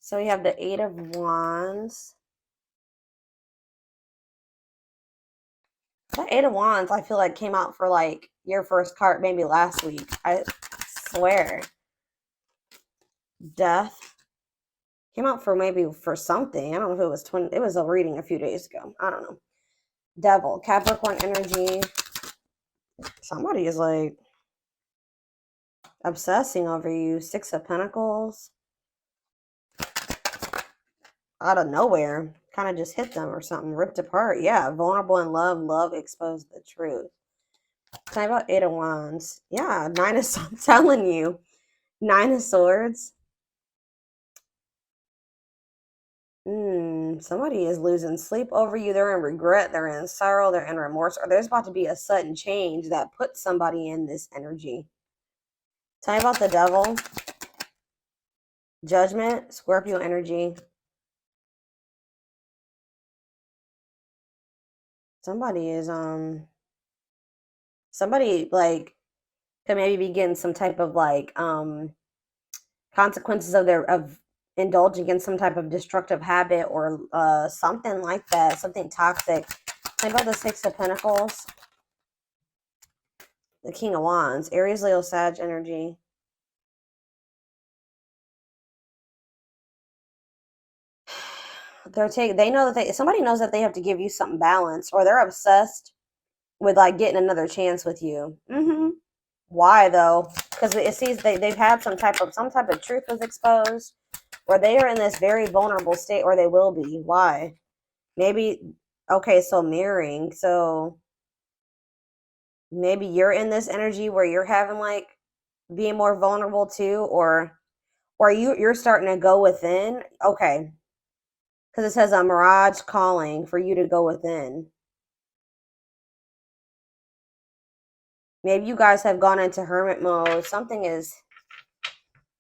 So we have the Eight of Wands. That Eight of Wands, I feel like came out for like your first card maybe last week. I swear. Death came out for maybe for something. I don't know if it was it was a reading a few days ago. I don't know. Devil, Capricorn energy. Somebody is like obsessing over you. Six of Pentacles. Out of nowhere. Kind of just hit them or something. Ripped apart. Yeah. Vulnerable in love. Love exposed the truth. Talk about Eight of Wands. Yeah. Nine of I'm telling you. Nine of Swords. Somebody is losing sleep over you. They're in regret. They're in sorrow. They're in remorse. Or there's about to be a sudden change that puts somebody in this energy. Tell me about the Devil. Judgment. Scorpio energy. Somebody is, somebody, like, could maybe be getting some type of, like, consequences of indulging in some type of destructive habit or something like that, something toxic. Think about the Six of Pentacles, the King of Wands, Aries, Leo, Sag energy. They know that somebody knows that they have to give you something balanced, or they're obsessed with like getting another chance with you. Why though? Because it seems they've had some type of truth was exposed, or they are in this very vulnerable state, or they will be. Why? Maybe, okay, so mirroring. So maybe you're in this energy where you're having like being more vulnerable too, or you're starting to go within. Okay, because it says a mirage calling for you to go within. Maybe you guys have gone into hermit mode. Something is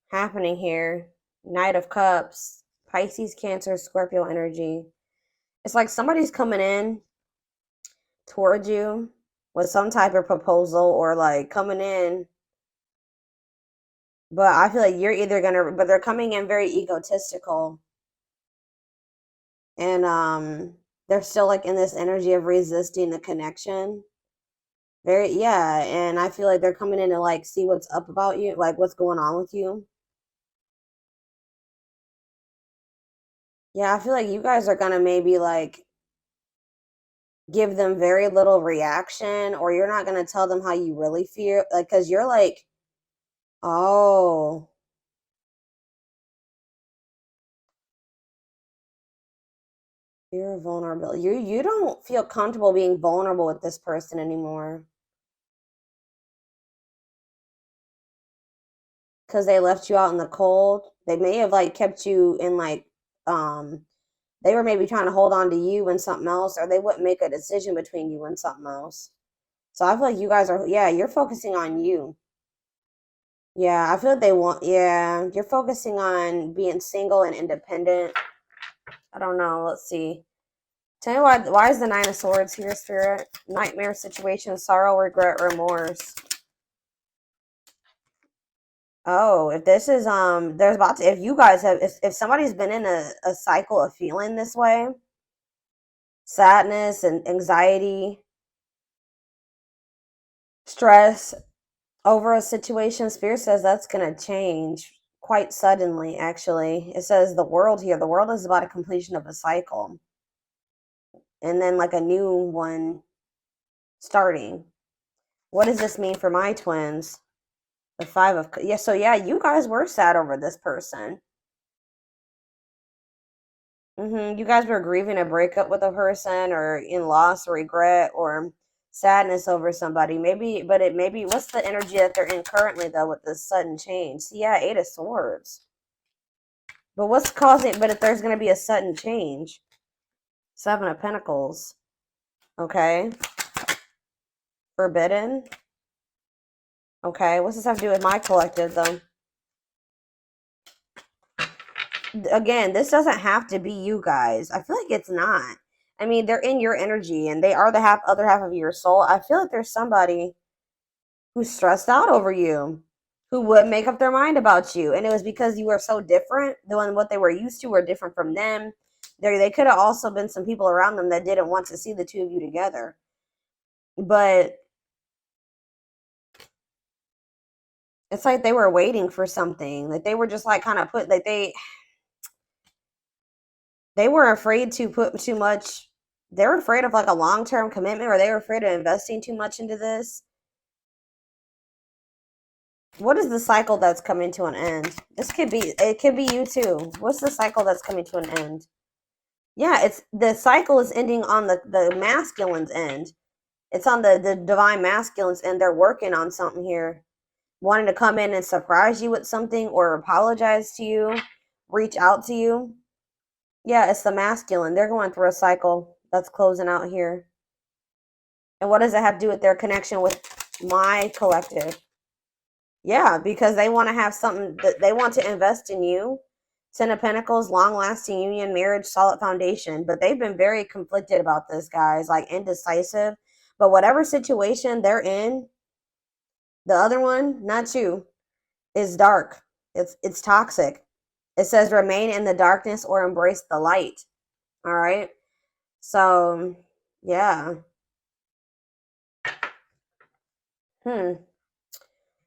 happening here. Knight of Cups, Pisces, Cancer, Scorpio energy. It's like somebody's coming in towards you with some type of proposal, or like coming in, but I feel like you're either gonna, but they're coming in very egotistical, and they're still like in this energy of resisting the connection. Very, yeah, and I feel like they're coming in to like see what's up about you, like what's going on with you. Yeah, I feel like you guys are gonna maybe like give them very little reaction, or you're not gonna tell them how you really feel, like, because you're like, oh, you're vulnerable. You don't feel comfortable being vulnerable with this person anymore because they left you out in the cold. They may have like kept you in like, they were maybe trying to hold on to you and something else, or they wouldn't make a decision between you and something else. So I feel like you guys are, yeah, you're focusing on you. Yeah, I feel like they want, yeah, you're focusing on being single and independent. I don't know. Let's see. Tell me why is the Nine of Swords here, Spirit? Nightmare situation, sorrow, regret, remorse. Oh, if this is there's about to, if you guys have, if somebody's been in a cycle of feeling this way, sadness and anxiety, stress over a situation, Spirit says that's gonna change quite suddenly, actually. It says the world here. The world is about a completion of a cycle. And then like a new one starting. What does this mean for my twins? The Five of, yeah, so yeah, you guys were sad over this person. You guys were grieving a breakup with a person, or in loss or regret or sadness over somebody. Maybe, but it maybe, what's the energy that they're in currently though with this sudden change? See, yeah, Eight of Swords. But what's causing, but if there's going to be a sudden change? Seven of Pentacles. Okay. Forbidden. Okay, what's this have to do with my collective though? Again, this doesn't have to be you guys. I feel like it's not. I mean, they're in your energy and they are the other half of your soul. I feel like there's somebody who's stressed out over you. who would make up their mind about you. And it was because you were so different than what they were used to, were different from them. They could have also been some people around them that didn't want to see the two of you together. But it's like they were waiting for something. Like they were just like kind of put, like they were afraid to put too much. They were afraid of like a long-term commitment, or they were afraid of investing too much into this. What is the cycle that's coming to an end? It could be you too. What's the cycle that's coming to an end? Yeah, it's the cycle is ending on the masculine's end. It's on the divine masculine's end. They're working on something here. Wanting to come in and surprise you with something or apologize to you, reach out to you. Yeah, it's the masculine. They're going through a cycle that's closing out here. And what does it have to do with their connection with my collective? Yeah, because they want to have something that they want to invest in you. Ten of Pentacles, long-lasting union, marriage, solid foundation. But they've been very conflicted about this, guys, like indecisive. But whatever situation they're in, the other one, not you, is dark. It's toxic. It says remain in the darkness or embrace the light. All right. So, yeah.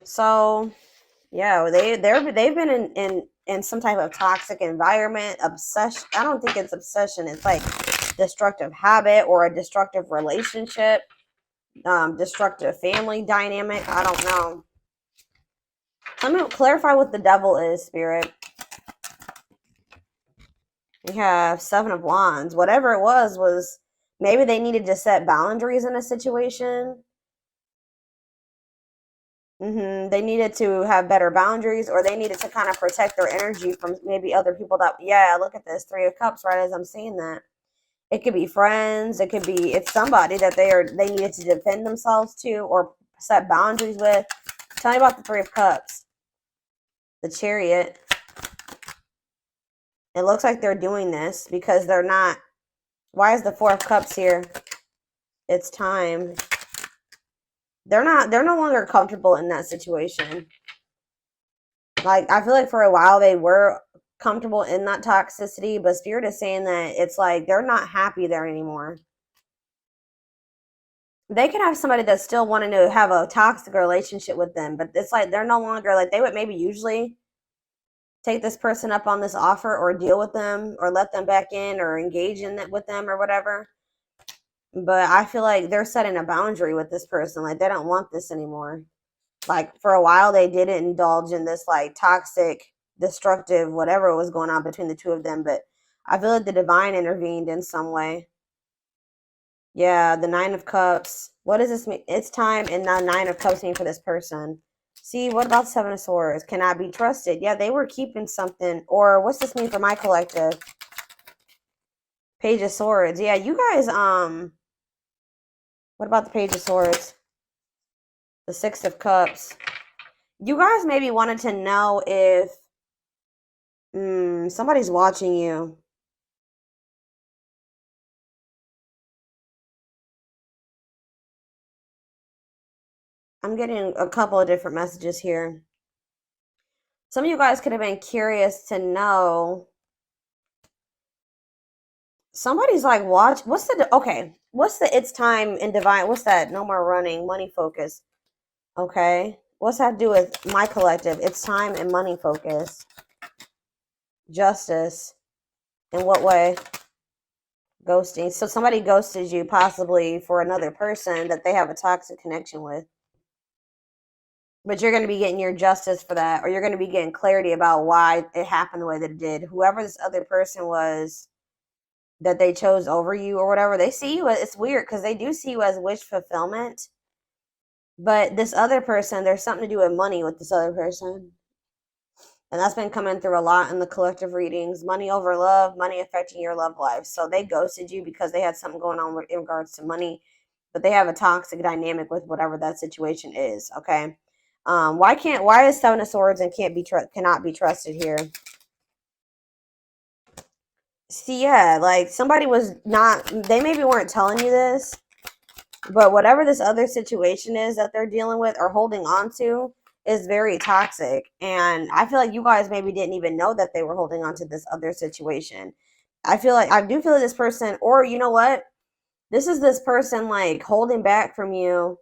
So, yeah, they've been in some type of toxic environment, obsession. I don't think it's obsession. It's like destructive habit or a destructive relationship, destructive family dynamic. I don't know. Let me clarify what the devil is, Spirit. We have Seven of Wands. Whatever it was maybe they needed to set boundaries in a situation. They needed to have better boundaries, or they needed to kind of protect their energy from maybe other people that, yeah, look at this, Three of Cups, right as I'm saying that. It could be friends. It could be, it's somebody that they needed to defend themselves to or set boundaries with. Tell me about the Three of Cups. The Chariot. It looks like they're doing this because they're not. Why is the Four of Cups here? It's time. They're no longer comfortable in that situation. Like, I feel like for a while they were comfortable in that toxicity, but Spirit is saying that it's like they're not happy there anymore. They could have somebody that's still wanting to have a toxic relationship with them, but it's like they're no longer, like, they would maybe usually take this person up on this offer or deal with them or let them back in or engage in it with them or whatever. But I feel like they're setting a boundary with this person. Like, they don't want this anymore. Like, for a while, they didn't indulge in this, like, toxic, destructive, whatever was going on between the two of them. But I feel like the divine intervened in some way. Yeah, the Nine of Cups. What does this mean? It's time, and now Nine of Cups mean for this person. See, what about Seven of Swords? Cannot be trusted. Yeah, they were keeping something. Or what's this mean for my collective? Page of Swords. Yeah, you guys, what about the Page of Swords? The Six of Cups. You guys maybe wanted to know if somebody's watching you. I'm getting a couple of different messages here. Some of you guys could have been curious to know. Somebody's like, watch. What's the it's time in divine? What's that? No more running. Money focus. Okay. What's that to do with my collective? It's time and money focus. Justice. In what way? Ghosting. So somebody ghosted you possibly for another person that they have a toxic connection with. But you're going to be getting your justice for that, or you're going to be getting clarity about why it happened the way that it did. Whoever this other person was that they chose over you or whatever, they see you. It's weird because they do see you as wish fulfillment. But this other person, there's something to do with money with this other person. And that's been coming through a lot in the collective readings. Money over love, money affecting your love life. So they ghosted you because they had something going on in regards to money. But they have a toxic dynamic with whatever that situation is, okay? Why is Seven of Swords and cannot be trusted here? See, yeah, like somebody was not, they maybe weren't telling you this, but whatever this other situation is that they're dealing with or holding on to, is very toxic. And I feel like you guys maybe didn't even know that they were holding on to this other situation. I do feel like this person, or you know what? This is this person like holding back from you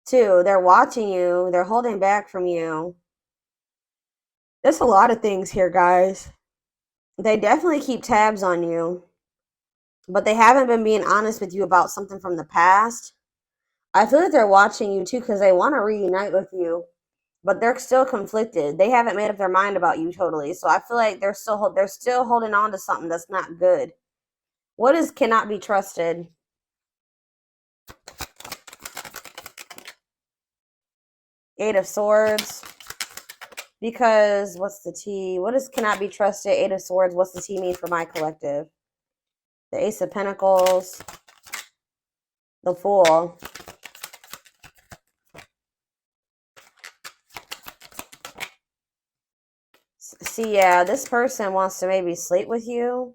too. They're watching you, they're holding back from you. There's a lot of things here, guys. They definitely keep tabs on you, but they haven't been being honest with you about something from the past. I feel like they're watching you too because they want to reunite with you, but they're still conflicted. They haven't made up their mind about you totally. So I feel like they're still holding on to something that's not good. What is cannot be trusted? Eight of Swords. Because what's the T? What is cannot be trusted? Eight of Swords. What's the T mean for my collective? The Ace of Pentacles. The Fool. See, yeah, this person wants to maybe sleep with you.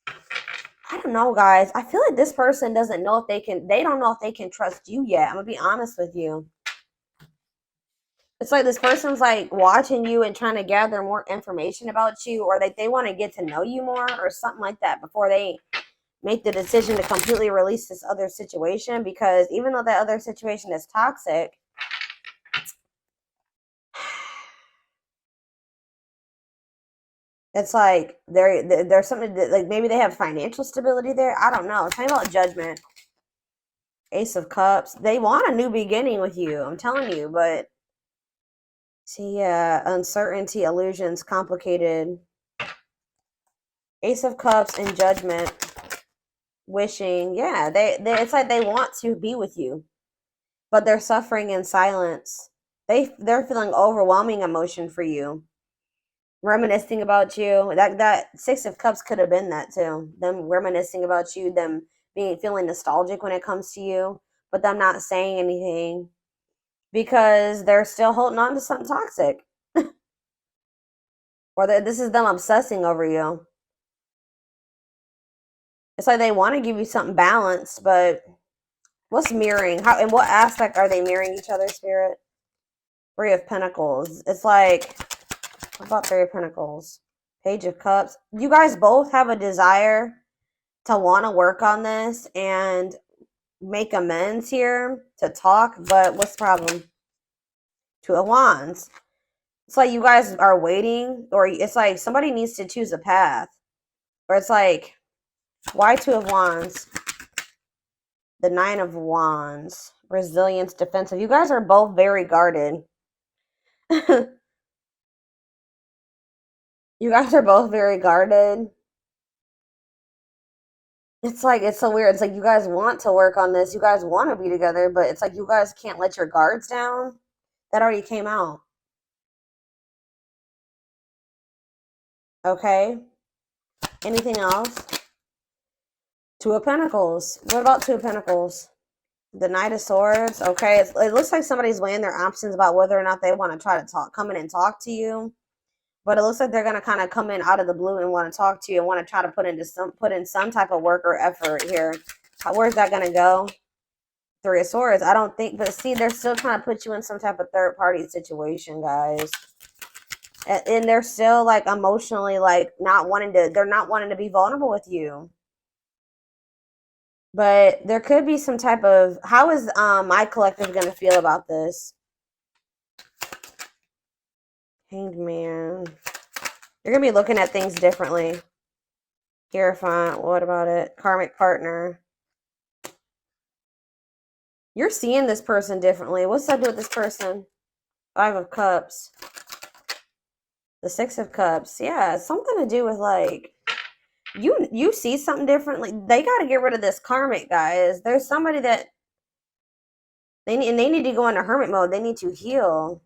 I don't know, guys. I feel like this person doesn't know if they don't know if they can trust you yet. I'm going to be honest with you. It's like this person's like watching you and trying to gather more information about you, or they want to get to know you more or something like that before they make the decision to completely release this other situation. Because even though that other situation is toxic, it's like there's something that, like, maybe they have financial stability there. I don't know. Tell me about Judgment. Ace of Cups. They want a new beginning with you. I'm telling you, but see, yeah, uncertainty, illusions, complicated. Ace of Cups and Judgment. Wishing, yeah, they it's like they want to be with you, but they're suffering in silence. They're feeling overwhelming emotion for you, reminiscing about you. That Six of Cups could have been that too. Them reminiscing about you, them feeling nostalgic when it comes to you, but them not saying anything because they're still holding on to something toxic. Or this is them obsessing over you. It's like they want to give you something balanced, but what's mirroring? How, in what aspect are they mirroring each other, Spirit? Three of Pentacles. It's like, what about Three of Pentacles? Page of Cups. You guys both have a desire to want to work on this and make amends here, to talk, but what's the problem? Two of Wands. It's like you guys are waiting, or it's like somebody needs to choose a path. Or it's like, why Two of Wands? The Nine of Wands. Resilience, defensive. You guys are both very guarded. You guys are both very guarded. It's like, it's so weird. It's like you guys want to work on this. You guys want to be together, but it's like you guys can't let your guards down. That already came out. Okay. Anything else? Two of Pentacles. What about Two of Pentacles? The Knight of Swords. Okay. It looks like somebody's weighing their options about whether or not they want to try to come in and talk to you. But it looks like they're going to kind of come in out of the blue and want to talk to you and want to try to put in some type of work or effort here. Where's that going to go? Three of Swords. I don't think, but see, they're still trying to put you in some type of third party situation, guys. And they're still like emotionally like they're not wanting to be vulnerable with you. But there could be some type of, how is my collective going to feel about this? Hanged Man. You're going to be looking at things differently. Hierophant. What about it? Karmic partner. You're seeing this person differently. What's that do with this person? Five of Cups. The Six of Cups. Yeah, it's something to do with like, you see something differently. They got to get rid of this karmic, guys. There's somebody that they need to go into hermit mode. They need to heal.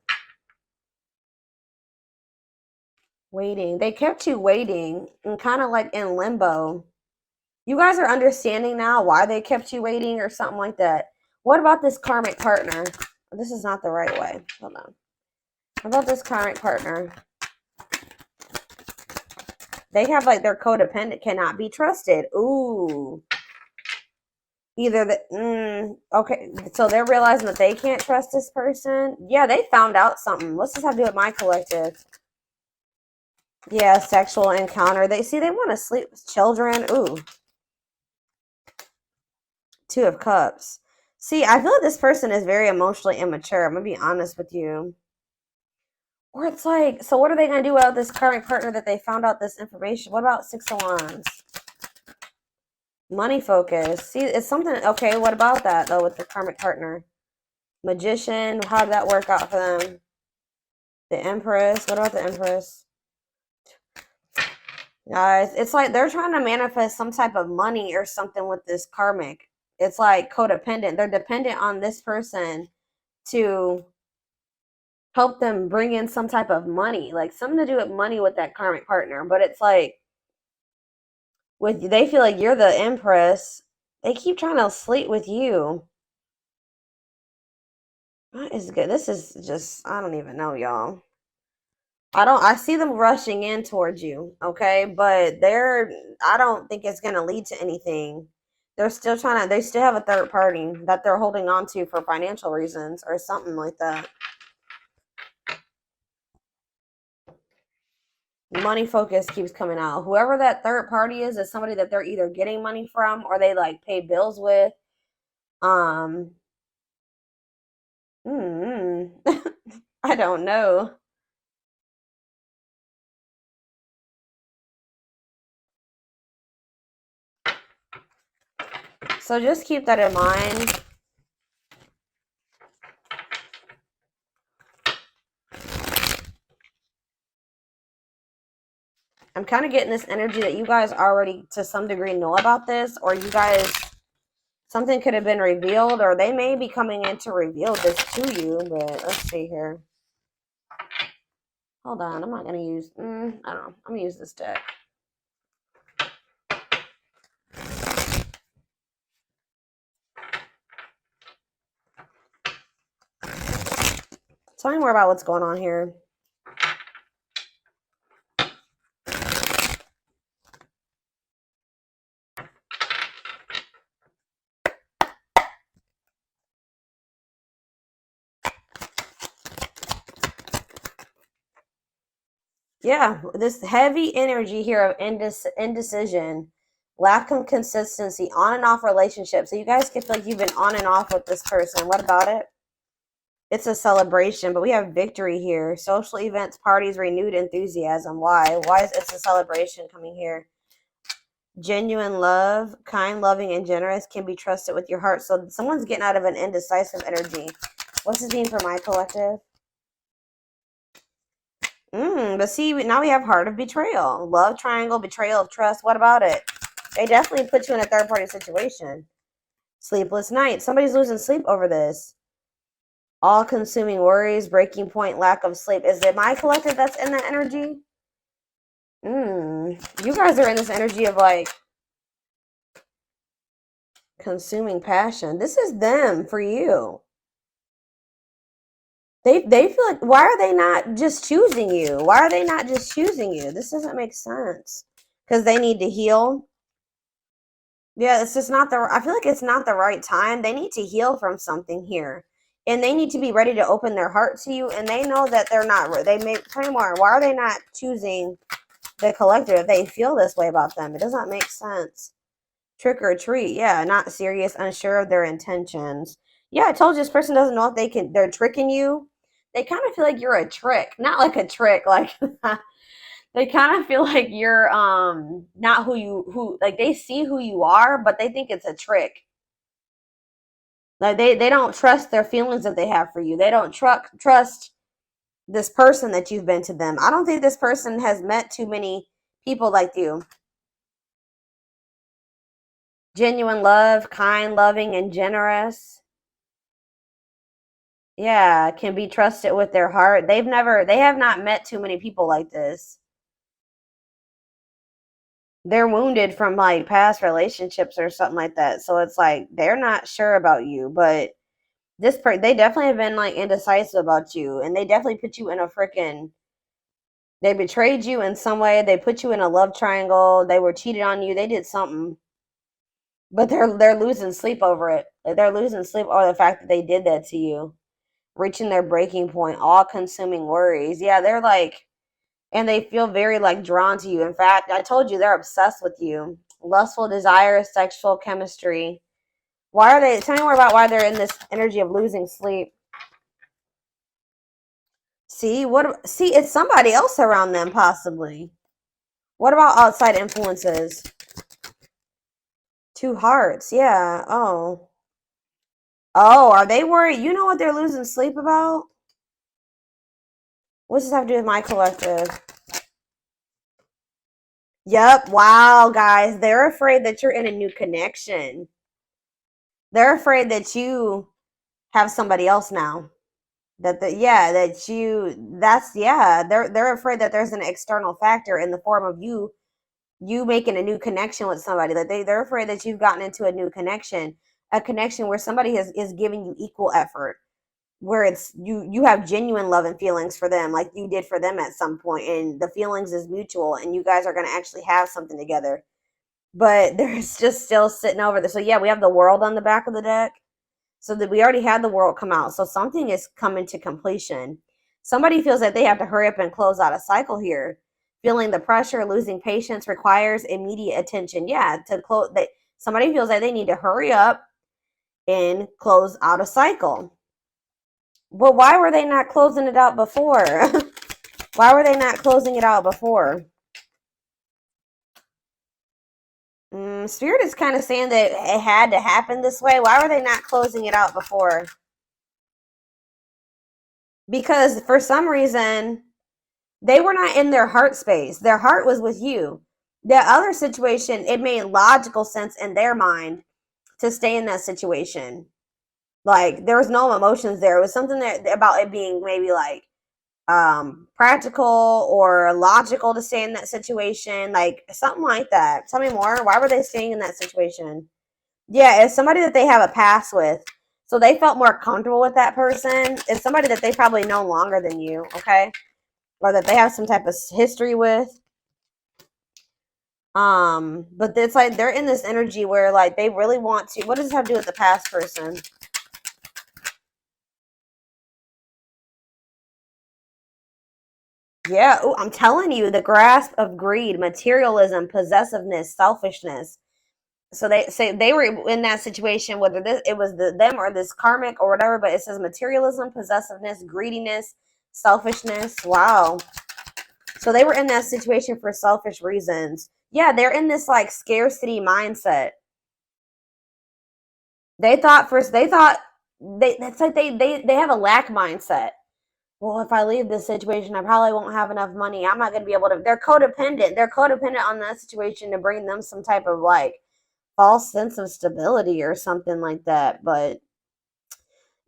Waiting. They kept you waiting and kind of like in limbo. You guys are understanding now why they kept you waiting or something like that. What about this karmic partner? This is not the right way. Hold on. What about this karmic partner? They have like their codependent, cannot be trusted. Ooh. Either okay, so they're realizing that they can't trust this person. Yeah, they found out something. What's this have to do with my collective? Yeah, sexual encounter. They want to sleep with children. Ooh, Two of Cups. See, I feel like this person is very emotionally immature. I'm gonna be honest with you. Or it's like, so what are they gonna do about this karmic partner that they found out this information? What about Six of Wands? Money focus. See, it's something. Okay, what about that though with the karmic partner? Magician. How did that work out for them? The Empress. What about the Empress? Guys, it's like they're trying to manifest some type of money or something with this karmic. It's like codependent. They're dependent on this person to help them bring in some type of money, like something to do with money with that karmic partner. But it's like they feel like you're the Empress. They keep trying to sleep with you. That is good. This is just, I don't even know, y'all. I see them rushing in towards you, okay? But I don't think it's going to lead to anything. They still have a third party that they're holding on to for financial reasons or something like that. Money focus keeps coming out. Whoever that third party is somebody that they're either getting money from or they like pay bills with. I don't know. So just keep that in mind. I'm kind of getting this energy that you guys already to some degree know about this, or you guys, something could have been revealed, or they may be coming in to reveal this to you, but let's see here. Hold on, I'm not going to use, I don't know. I'm going to use this deck. Tell me more about what's going on here. Yeah, this heavy energy here of indecision, lack of consistency, on and off relationships. So you guys can feel like you've been on and off with this person. What about it? It's a celebration, but we have victory here. Social events, parties, renewed enthusiasm. Why? Why is it's a celebration coming here? Genuine love, kind, loving, and generous, can be trusted with your heart. So someone's getting out of an indecisive energy. What's this mean for my collective? But see, now we have heart of betrayal, love triangle, betrayal of trust. What about it? They definitely put you in a third party situation. Sleepless night. Somebody's losing sleep over this. All consuming worries, breaking point, lack of sleep. Is it my collective that's in that energy? You guys are in this energy of like consuming passion. This is them for you. They feel like, why are they not just choosing you? Why are they not just choosing you? This doesn't make sense. Because they need to heal. Yeah, it's just not I feel like it's not the right time. They need to heal from something here. And they need to be ready to open their heart to you. And they know that they're not, they may play more. Why are they not choosing the collective if they feel this way about them? It does not make sense. Trick or treat. Yeah, not serious, unsure of their intentions. Yeah, I told you this person doesn't know if they're tricking you. They kind of feel like you're a trick. Not like a trick, like they kind of feel like you're not who like they see who you are, but they think it's a trick. Like they don't trust their feelings that they have for you. They don't trust this person that you've been to them. I don't think this person has met too many people like you. Genuine love, kind, loving, and generous. Yeah, can be trusted with their heart. They have not met too many people like this. They're wounded from like past relationships or something like that. So it's like they're not sure about you, but they definitely have been like indecisive about you, and they definitely put you in a freaking, they betrayed you in some way. They put you in a love triangle. They were cheated on you. They did something. But they're losing sleep over it. Like, they're losing sleep over the fact that they did that to you. Reaching their breaking point, all consuming worries. Yeah, they're like, and they feel very like drawn to you. In fact, I told you they're obsessed with you. Lustful desire, sexual chemistry. Why are they? Tell me more about why they're in this energy of losing sleep. See what? See, it's somebody else around them, possibly. What about outside influences? Two hearts. Yeah. Oh. Oh, are they worried? You know what they're losing sleep about? What does this have to do with my collective? Yep. Wow, guys. They're afraid that you're in a new connection. They're afraid that you have somebody else now. They're afraid that there's an external factor in the form of you making a new connection with somebody. That they're afraid that you've gotten into a new connection, a connection where somebody is giving you equal effort, where it's you have genuine love and feelings for them like you did for them at some point, and the feelings is mutual and you guys are going to actually have something together. But there's just still sitting over there. So yeah, we have the world on the back of the deck. So that we already had the world come out. So something is coming to completion. Somebody feels that they have to hurry up and close out a cycle here. Feeling the pressure, losing patience requires immediate attention. Yeah, to close that somebody feels like they need to hurry up and close out a cycle. But why were they not closing it out before? Why were they not closing it out before? Spirit is kind of saying that it had to happen this way. Why were they not closing it out before? Because for some reason, they were not in their heart space. Their heart was with you. The other situation, it made logical sense in their mind to stay in that situation. Like there was no emotions there. It was something that about it being maybe like practical or logical to stay in that situation, like something like that. Tell me more. Why were they staying in that situation? Yeah, it's somebody that they have a past with. So they felt more comfortable with that person. It's somebody that they probably know longer than you, okay? Or that they have some type of history with. But it's like they're in this energy where like they really want to. What does this have to do with the past person? Yeah, ooh, I'm telling you, the grasp of greed, materialism, possessiveness, selfishness. So they say they were in that situation, whether it was them or this karmic or whatever, but it says materialism, possessiveness, greediness, selfishness. Wow. So they were in that situation for selfish reasons. Yeah, they're in this like scarcity mindset. They thought that's like they have a lack mindset. Well, if I leave this situation, I probably won't have enough money. I'm not going to be able to. They're codependent. They're codependent on that situation to bring them some type of like false sense of stability or something like that. But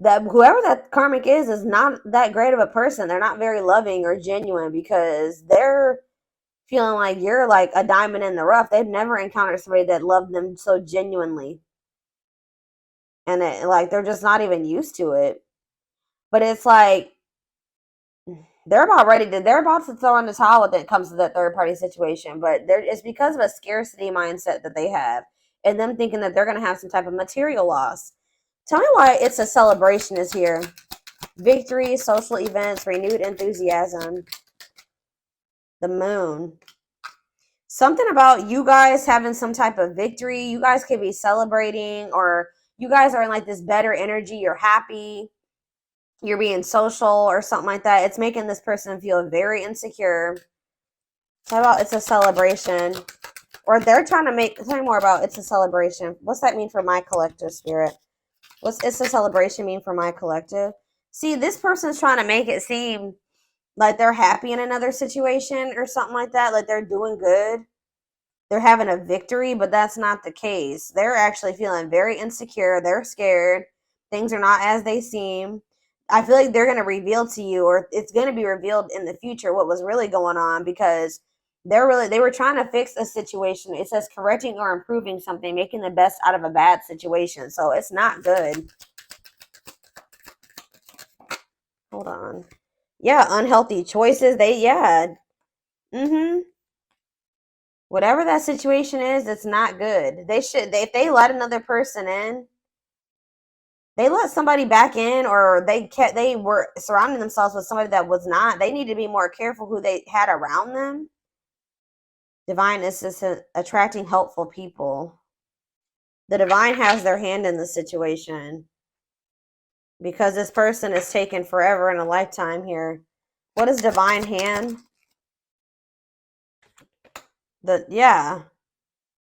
that whoever that karmic is not that great of a person. They're not very loving or genuine because they're feeling like you're like a diamond in the rough. They've never encountered somebody that loved them so genuinely, and like they're just not even used to it. But it's like they're about to throw in the towel when it comes to that third party situation, but it's because of a scarcity mindset that they have and them thinking that they're going to have some type of material loss. Tell me why it's a celebration is here. Victory, social events, renewed enthusiasm. The moon. Something about you guys having some type of victory. You guys could be celebrating, or you guys are in like this better energy. You're happy. You're being social or something like that. It's making this person feel very insecure. How about it's a celebration? Or they're trying to make, tell me more about it's a celebration. What's that mean for my collective spirit? What's it's a celebration mean for my collective? See, this person's trying to make it seem like they're happy in another situation or something like that. Like they're doing good. They're having a victory, but that's not the case. They're actually feeling very insecure. They're scared. Things are not as they seem. I feel like they're going to reveal to you, or it's going to be revealed in the future what was really going on, because they were trying to fix a situation. It says correcting or improving something, making the best out of a bad situation. So it's not good. Hold on. Yeah, unhealthy choices. Yeah. Mm-hmm. Whatever that situation is, it's not good. If they let another person in, they let somebody back in, or they were surrounding themselves with somebody that was not. They need to be more careful who they had around them. Divine assistant attracting helpful people. The divine has their hand in the situation because this person is taken forever in a lifetime here. What is divine hand? Yeah.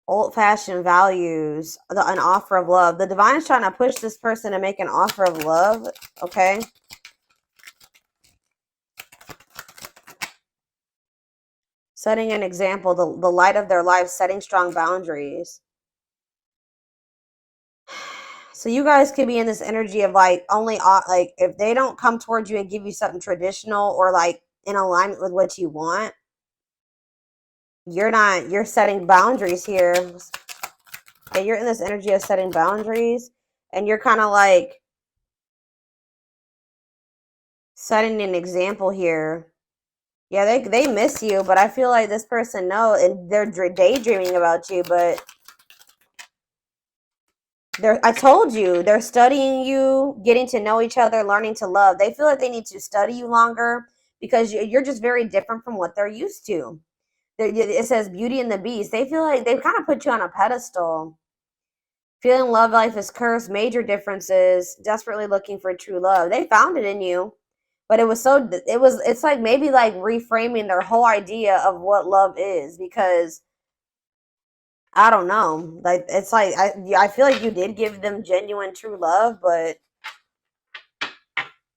Old-fashioned values, an offer of love. The divine is trying to push this person to make an offer of love, okay? Setting an example, the light of their life, setting strong boundaries. So you guys could be in this energy of like only like if they don't come towards you and give you something traditional or like in alignment with what you want, you're setting boundaries here. Okay, you're in this energy of setting boundaries, and you're kind of like setting an example here. Yeah, they miss you, but I feel like this person knows, and they're daydreaming about you, but I told you, they're studying you, getting to know each other, learning to love. They feel like they need to study you longer because you're just very different from what they're used to. It says Beauty and the Beast. They feel like they've kind of put you on a pedestal. Feeling love life is cursed, major differences, desperately looking for true love. They found it in you, but it's like maybe like reframing their whole idea of what love is, because I don't know. Like it's like I feel like you did give them genuine true love, but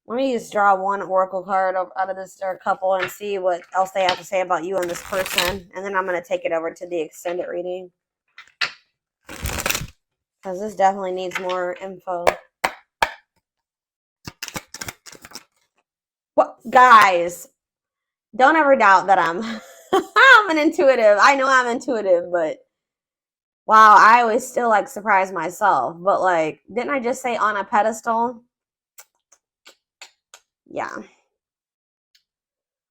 let me just draw one oracle card out of this couple and see what else they have to say about you and this person, and then I'm going to take it over to the extended reading because this definitely needs more info. What, guys? Don't ever doubt that I'm I'm an intuitive. I know I'm intuitive, but wow, I always still like surprise myself. But like, didn't I just say on a pedestal? Yeah.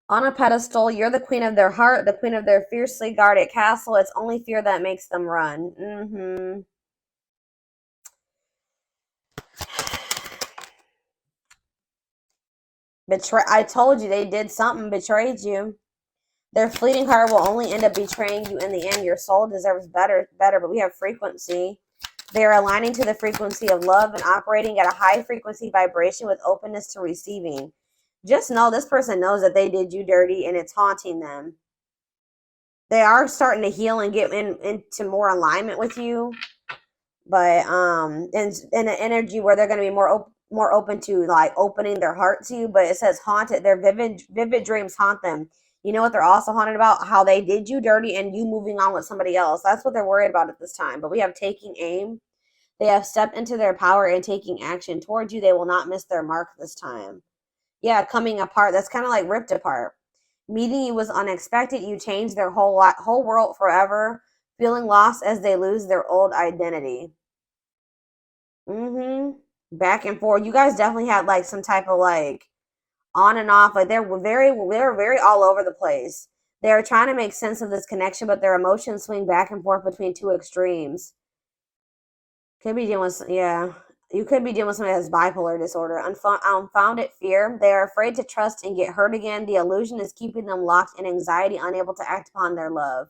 On a pedestal, you're the queen of their heart, the queen of their fiercely guarded castle. It's only fear that makes them run. I told you they did something, betrayed you. Their fleeting heart will only end up betraying you in the end. Your soul deserves better, but we have frequency. They are aligning to the frequency of love and operating at a high frequency vibration with openness to receiving. Just know this person knows that they did you dirty and it's haunting them. They are starting to heal and get into more alignment with you, but in an energy where they're going to be more open to like opening their heart to you. But it says haunted. Their vivid dreams haunt them. You know what they're also haunted about? How they did you dirty and you moving on with somebody else. That's what they're worried about at this time. But we have taking aim. They have stepped into their power and taking action towards you. They will not miss their mark this time. Yeah, coming apart. That's kind of like ripped apart. Meeting you was unexpected. You changed their whole world forever. Feeling lost as they lose their old identity. Back and forth. You guys definitely had like some type of like on and off. Like they were very all over the place. They're trying to make sense of this connection, but their emotions swing back and forth between two extremes. Could be dealing with, yeah. You could be dealing with somebody that has bipolar disorder. Unfounded fear. They are afraid to trust and get hurt again. The illusion is keeping them locked in anxiety, unable to act upon their love.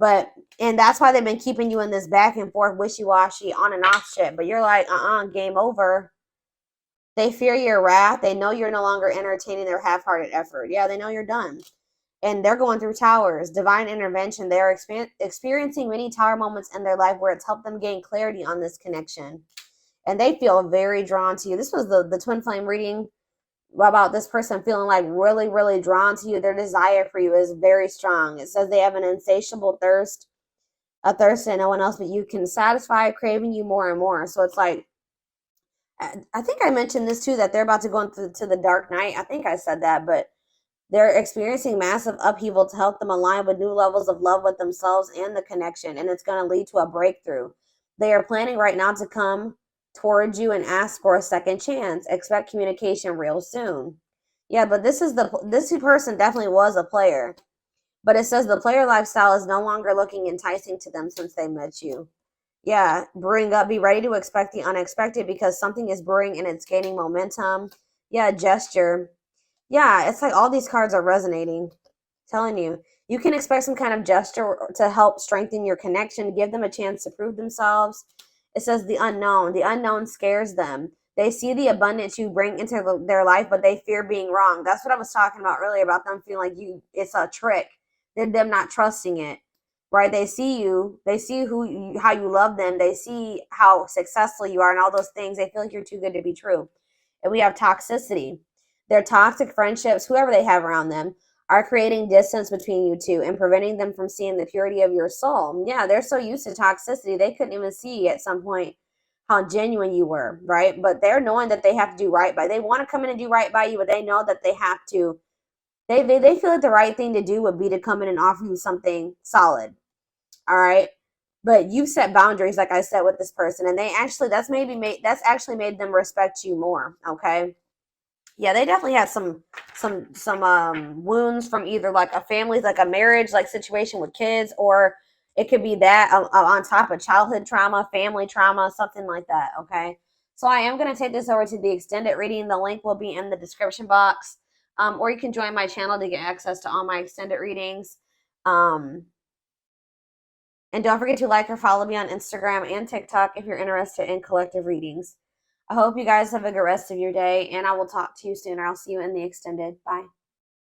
And that's why they've been keeping you in this back and forth, wishy-washy, on and off shit. But you're like, game over. They fear your wrath. They know you're no longer entertaining their half-hearted effort. Yeah, they know you're done. And they're going through towers. Divine intervention. They are experiencing many tower moments in their life where it's helped them gain clarity on this connection. And they feel very drawn to you. This was the twin flame reading about this person feeling like really, really drawn to you. Their desire for you is very strong. It says they have an insatiable thirst, a thirst that no one else but you can satisfy, craving you more and more. So it's like, I think I mentioned this too, that they're about to go into the dark night. I think I said that, but they're experiencing massive upheaval to help them align with new levels of love with themselves and the connection. And it's going to lead to a breakthrough. They are planning right now to come towards you and ask for a second chance. Expect communication real soon. Yeah, but this person definitely was a player. But it says the player lifestyle is no longer looking enticing to them since they met you. Yeah, brewing up. Be ready to expect the unexpected because something is brewing and it's gaining momentum. Yeah, gesture. Yeah, it's like all these cards are resonating. Telling you, you can expect some kind of gesture to help strengthen your connection, give them a chance to prove themselves. It says the unknown. The unknown scares them. They see the abundance you bring into their life, but they fear being wrong. That's what I was talking about earlier about them feeling like it's a trick. They're them not trusting it, right? They see you. They see how you love them. They see how successful you are and all those things. They feel like you're too good to be true. And we have toxicity. Their toxic friendships, whoever they have around them, are creating distance between you two and preventing them from seeing the purity of your soul. Yeah, they're so used to toxicity, they couldn't even see at some point how genuine you were, right? But they're knowing that they have to do right by. They want to come in and do right by you, but they know that they have to. They feel like the right thing to do would be to come in and offer you something solid. All right. But you've set boundaries, like I said, with this person, and that's actually made them respect you more. Okay. Yeah, they definitely had some wounds from either like a family, like a marriage like situation with kids, or it could be that on top of childhood trauma, family trauma, something like that. Okay, so I am going to take this over to the extended reading. The link will be in the description box, or you can join my channel to get access to all my extended readings. Um, and don't forget to like or follow me on Instagram and TikTok if you're interested in collective readings. I hope you guys have a good rest of your day, and I will talk to you soon. I'll see you in the extended. Bye.